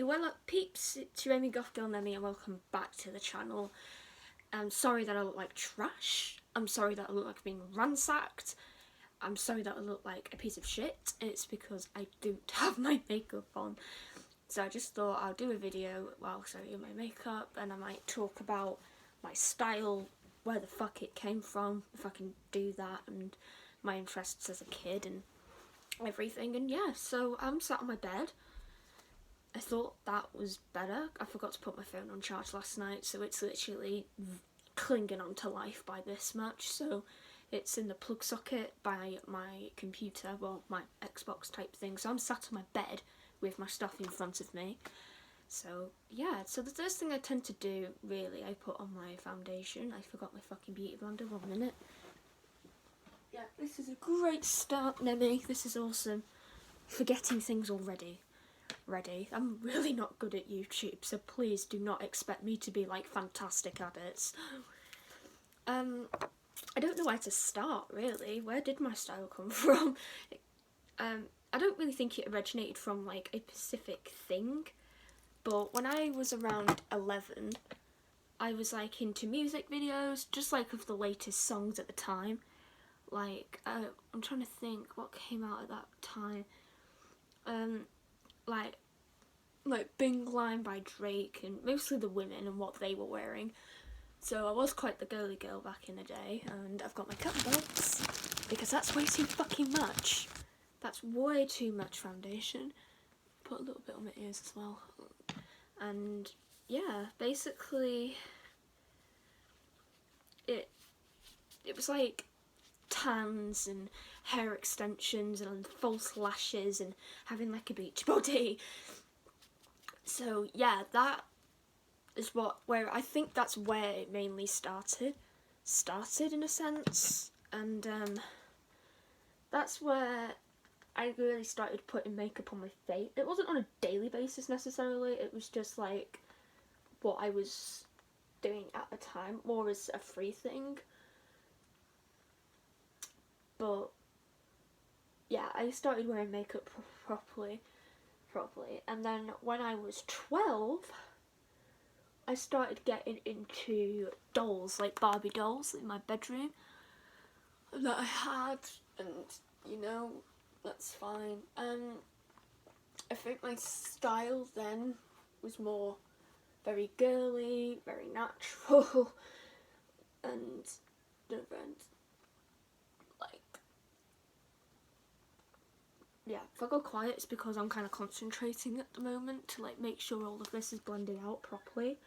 well peeps, it's your Amy Goth Girl Nemi and welcome back to the channel. I'm sorry that I look like trash. I'm sorry that I look like being ransacked. I'm sorry that I look like a piece of shit. It's because I don't have my makeup on. So I just thought I'll do a video while showing you my makeup, and I might talk about my style, where the fuck it came from, if I can do that, and my interests as a kid and everything. And yeah, so I'm sat on my bed. I thought that was better. I forgot to put my phone on charge last night, so it's literally clinging on to life by this much. So it's in the plug socket by my computer, well, my Xbox type thing. So I'm sat on my bed with my stuff in front of me. So yeah, so the first thing I tend to do, really, I put on my foundation. I forgot my fucking beauty blender, 1 minute. Yeah, this is a great start, Nemi. This is awesome. Forgetting things already. Ready. I'm really not good at YouTube, so please do not expect me to be like fantastic at it. I don't know where to start, really. Where did my style come from? I don't really think it originated from like a specific thing, but when I was around 11, I was like into music videos, just like of the latest songs at the time. Like, I'm trying to think what came out at that time. Like Bing Line by Drake, and mostly the women and what they were wearing. So I was quite the girly girl back in the day, and I've got my cotton buds because that's way too fucking much. That's way too much foundation. Put a little bit on my ears as well. And yeah, basically it was like tans and hair extensions and false lashes and having like a beach body. So yeah, that is where I think that's where it mainly started in a sense, and that's where I really started putting makeup on my face. It wasn't on a daily basis necessarily, it was just like what I was doing at the time, more as a free thing. But yeah, I started wearing makeup properly, and then when I was 12, I started getting into dolls, like Barbie dolls, in my bedroom that I had, and you know, that's fine. I think my style then was more very girly, very natural, and different. Like, yeah, if I go quiet, it's because I'm kind of concentrating at the moment to like make sure all of this is blending out properly.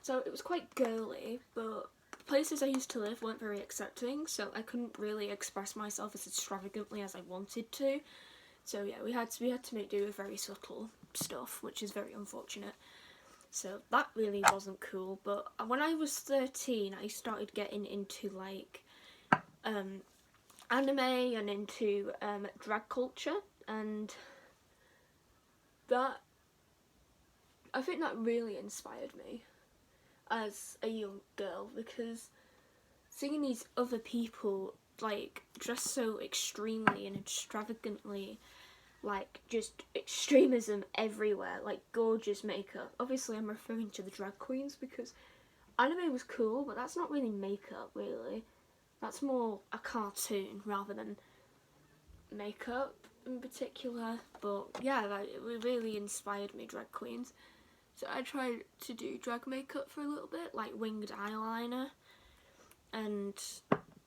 So it was quite girly, but the places I used to live weren't very accepting, so I couldn't really express myself as extravagantly as I wanted to. So yeah, we had to make do with very subtle stuff, which is very unfortunate. So that really wasn't cool. But when I was 13, I started getting into like anime and into drag culture, and that, I think that really inspired me as a young girl, because seeing these other people like dress so extremely and extravagantly, like just extremism everywhere, like gorgeous makeup. Obviously I'm referring to the drag queens because anime was cool, but that's not really makeup really. That's more a cartoon rather than makeup in particular. But yeah, it really inspired me, drag queens. So I tried to do drag makeup for a little bit, like winged eyeliner, and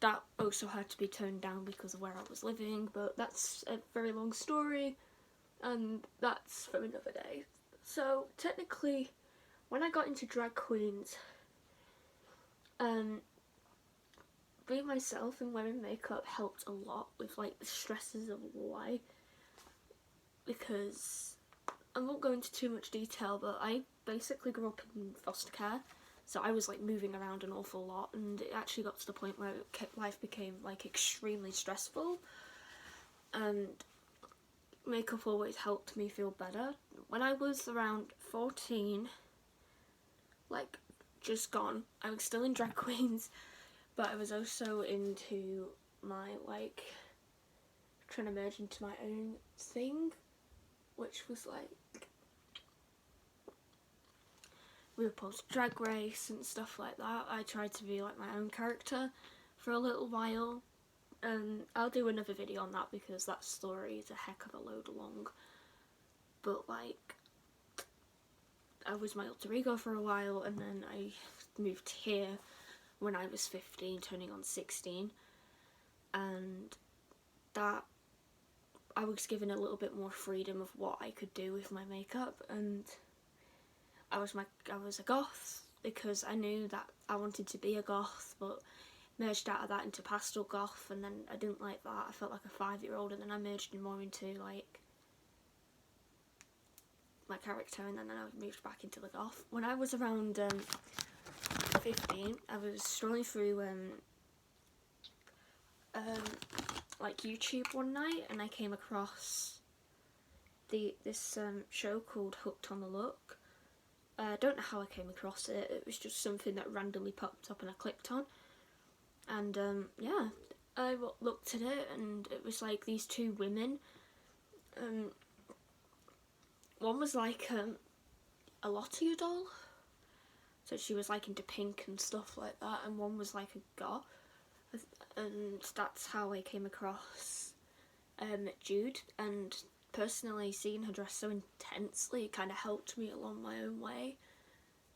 that also had to be toned down because of where I was living, but that's a very long story, and that's for another day. So technically, when I got into drag queens, being myself and wearing makeup helped a lot with like the stresses of why, because I won't go into too much detail, but I basically grew up in foster care, so I was like moving around an awful lot, and it actually got to the point where life became like extremely stressful, and makeup always helped me feel better. When I was around 14, like just gone, I was still in drag queens, but I was also into my like trying to merge into my own thing. which was like RuPaul's Drag Race and stuff like that. I tried to be like my own character for a little while. I'll do another video on that because that story is a heck of a load long. But like, I was my alter ego for a while, and then I moved here when I was 15, turning on 16, and that I was given a little bit more freedom of what I could do with my makeup, and I was a goth because I knew that I wanted to be a goth, but merged out of that into pastel goth, and then I didn't like that. I felt like a 5-year-old, and then I merged more into like my character, and then I moved back into the goth. When I was around 15, I was strolling through like YouTube one night, and I came across this show called Hooked on the Look. I don't know how I came across it. It was just something that randomly popped up and I clicked on. And yeah, I looked at it, and it was like these two women. One was like a Lottie doll, so she was like into pink and stuff like that, and one was like a goth, and that's how I came across Jude. And personally, seeing her dress so intensely kind of helped me along my own way.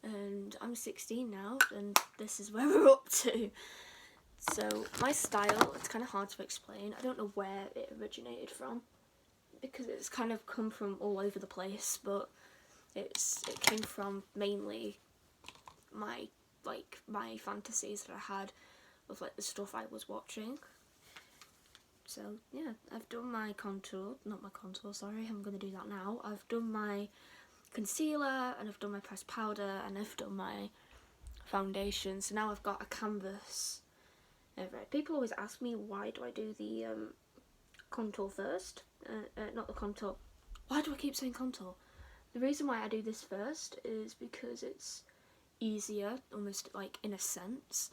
And I'm 16 now, and this is where we're up to. So my style, it's kind of hard to explain. I don't know where it originated from, because it's kind of come from all over the place, but it came from mainly my fantasies that I had of like the stuff I was watching. So yeah, I've done my sorry, I'm going to do that now. I've done my concealer, and I've done my pressed powder, and I've done my foundation. So now I've got a canvas. Right. People always ask me, why do I do the contour first? Not the contour. Why do I keep saying contour? The reason why I do this first is because it's easier, almost like in a sense.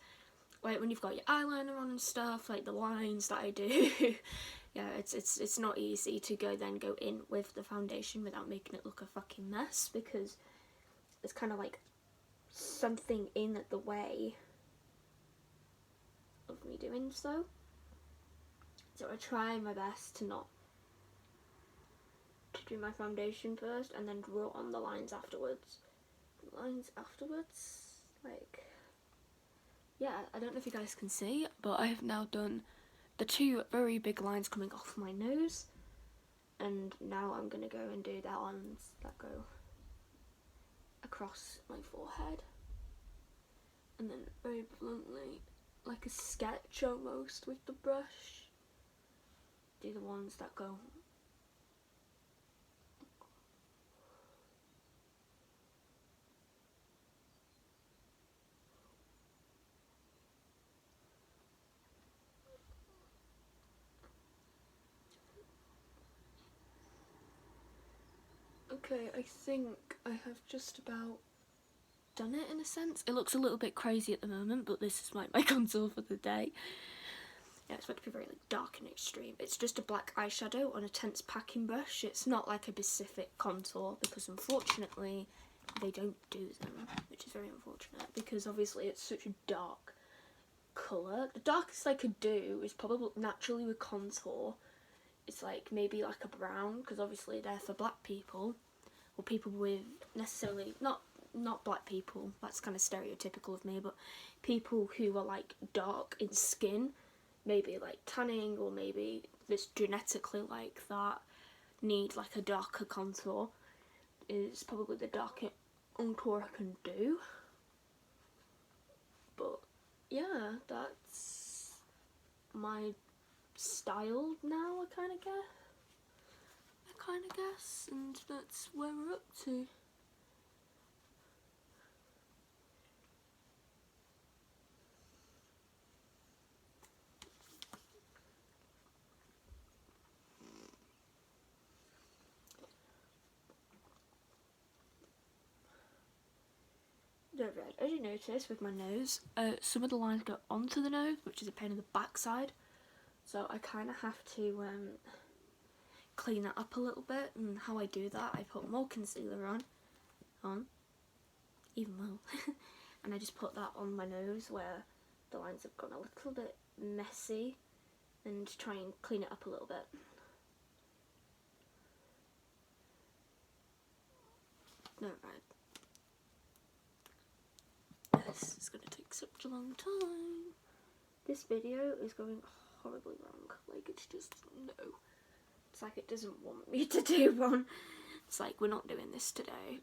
Like when you've got your eyeliner on and stuff, like the lines that I do. Yeah, it's not easy to go in with the foundation without making it look a fucking mess, because it's kind of like something in the way of me doing so. So I try my best to do my foundation first and then draw on the lines afterwards. Like, yeah, I don't know if you guys can see, but I have now done the two very big lines coming off my nose, and now I'm gonna go and do the ones that go across my forehead, and then very bluntly, like a sketch almost with the brush, do the ones that go okay. I think I have just about done it in a sense. It looks a little bit crazy at the moment, but this is my contour for the day. Yeah, it's meant to be very like dark and extreme. It's just a black eyeshadow on a tense packing brush. It's not like a specific contour, because unfortunately they don't do them, which is very unfortunate, because obviously it's such a dark colour. The darkest I could do is probably naturally with contour. It's like maybe like a brown, because obviously they're for black people, or people with necessarily not black people, that's kind of stereotypical of me, but people who are like dark in skin, maybe like tanning, or maybe just genetically like that, need like a darker contour, is probably the darkest contour I can do. But yeah, that's my style now, I kind of guess, and that's where we're up to. As you notice with my nose, some of the lines go onto the nose, which is a pain in the backside, so I kind of have to clean that up a little bit, and how I do that, I put more concealer on, even more, and I just put that on my nose where the lines have gone a little bit messy, and try and clean it up a little bit. No, right. This is going to take such a long time. This video is going horribly wrong. Like, it's just, no. It's like it doesn't want me to do one. It's like, we're not doing this today.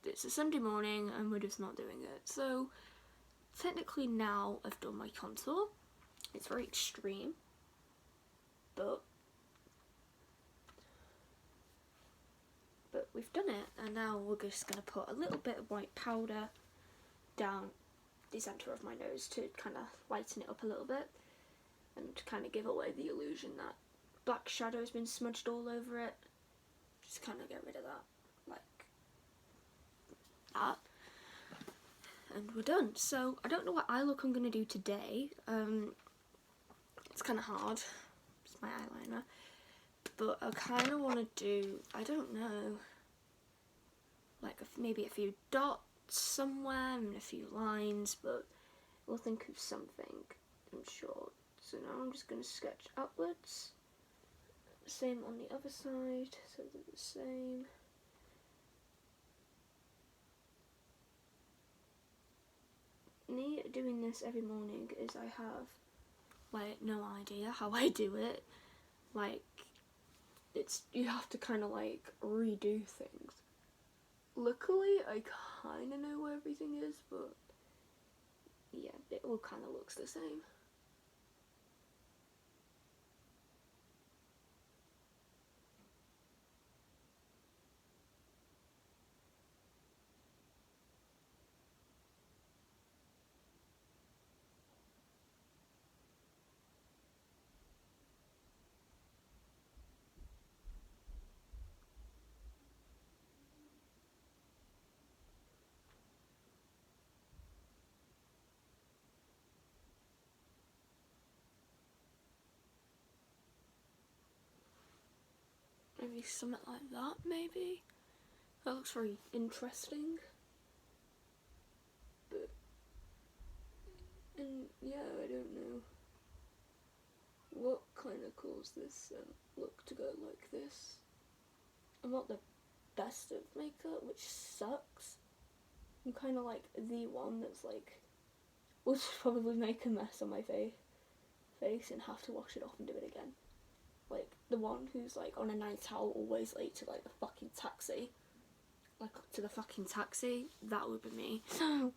It's a Sunday morning and we're just not doing it. So, technically now I've done my contour. It's very extreme. But we've done it. And now we're just going to put a little bit of white powder down the centre of my nose to kind of lighten it up a little bit. And kind of give away the illusion that black shadow has been smudged all over it. Just kind of get rid of that, like that. And we're done. So I don't know what eye look I'm going to do today. It's kind of hard. It's my eyeliner. But I kind of want to do, I don't know, like maybe a few dots somewhere and a few lines, but we'll think of something, I'm sure. So now I'm just going to sketch upwards. Same on the other side, so they're the same. Me doing this every morning is I have, like, no idea how I do it. Like, you have to kind of, like, redo things. Luckily, I kind of know where everything is, but yeah, it all kind of looks the same. Maybe something like that, maybe? That looks very interesting. But, and yeah, I don't know what kind of caused this look to go like this. I'm not the best at makeup, which sucks. I'm kind of like the one that's like, will just probably make a mess on my face and have to wash it off and do it again. Like, the one who's like on a night out, always late to like the fucking taxi. Like, to the fucking taxi, that would be me. So,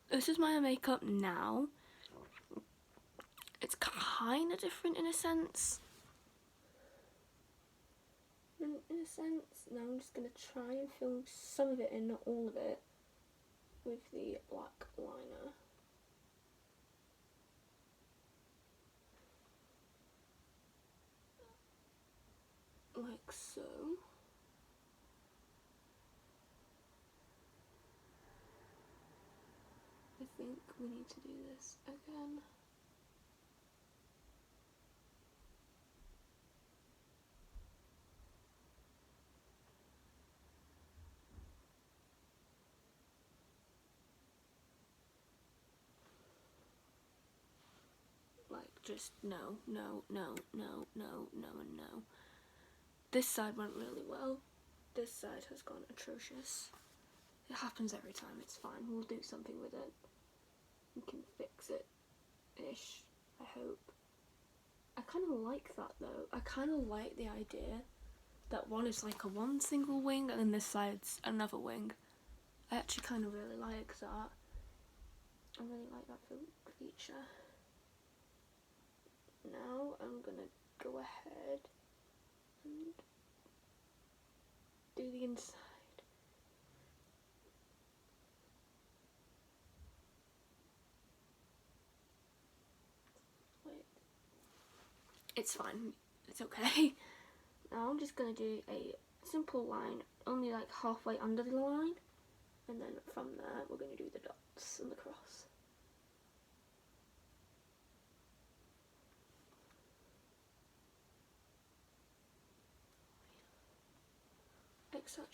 this is my makeup now. It's kind of different in a sense. In a sense, now I'm just going to try and film some of it and not all of it with the black liner. Like so. I think we need to do this again. Like, just no, no, no, no, no, no, and no. This side went really well. This side has gone atrocious. It happens every time, it's fine. We'll do something with it. We can fix it-ish, I hope. I kind of like that though. I kind of like the idea that one is like a one single wing and then this side's another wing. I actually kind of really like that. I really like that feature. Now I'm gonna go ahead and do the inside. Wait. It's fine. It's okay. Now I'm just gonna do a simple line, only like halfway under the line, and then from there we're gonna do the dots and the cross. etc.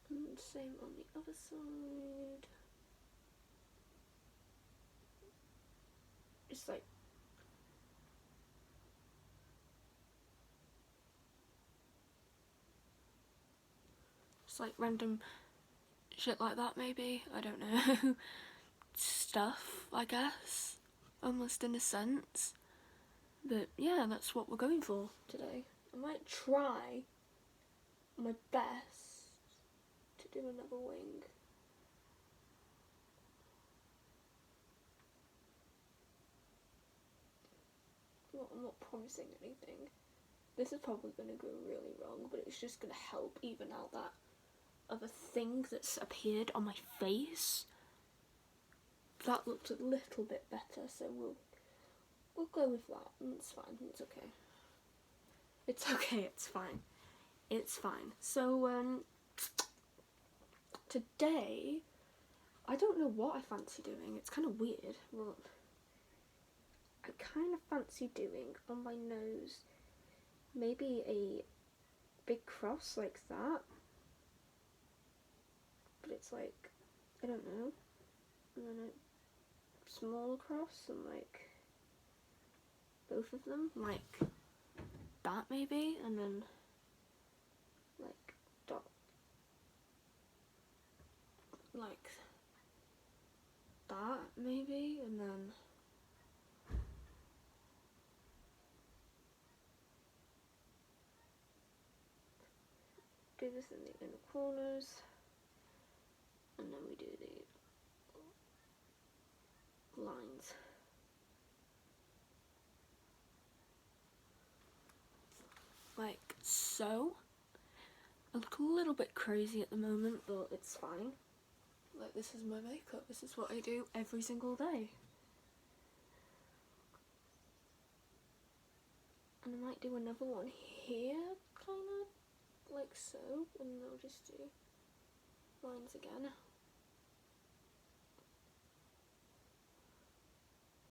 And same on the other side. It's like random shit like that, maybe. I don't know. Stuff, I guess, almost in a sense. But yeah, that's what we're going for today. I might try my best to do another wing. Well, I'm not promising anything. This is probably going to go really wrong, but it's just going to help even out that other thing that's appeared on my face. That looked a little bit better, so we'll go with that. It's fine. It's okay. It's okay. It's fine. It's fine. So today, I don't know what I fancy doing. It's kind of weird. Well, I kind of fancy doing on my nose maybe a big cross like that, but it's like, I don't know, and then a small cross and like both of them like that maybe, and then like dot like that maybe, and then do this in the inner corners, and then we do the lines. Like so. I look a little bit crazy at the moment, but it's fine. Like, this is my makeup. This is what I do every single day. And I might do another one here, kind of like so, and I'll just do lines again.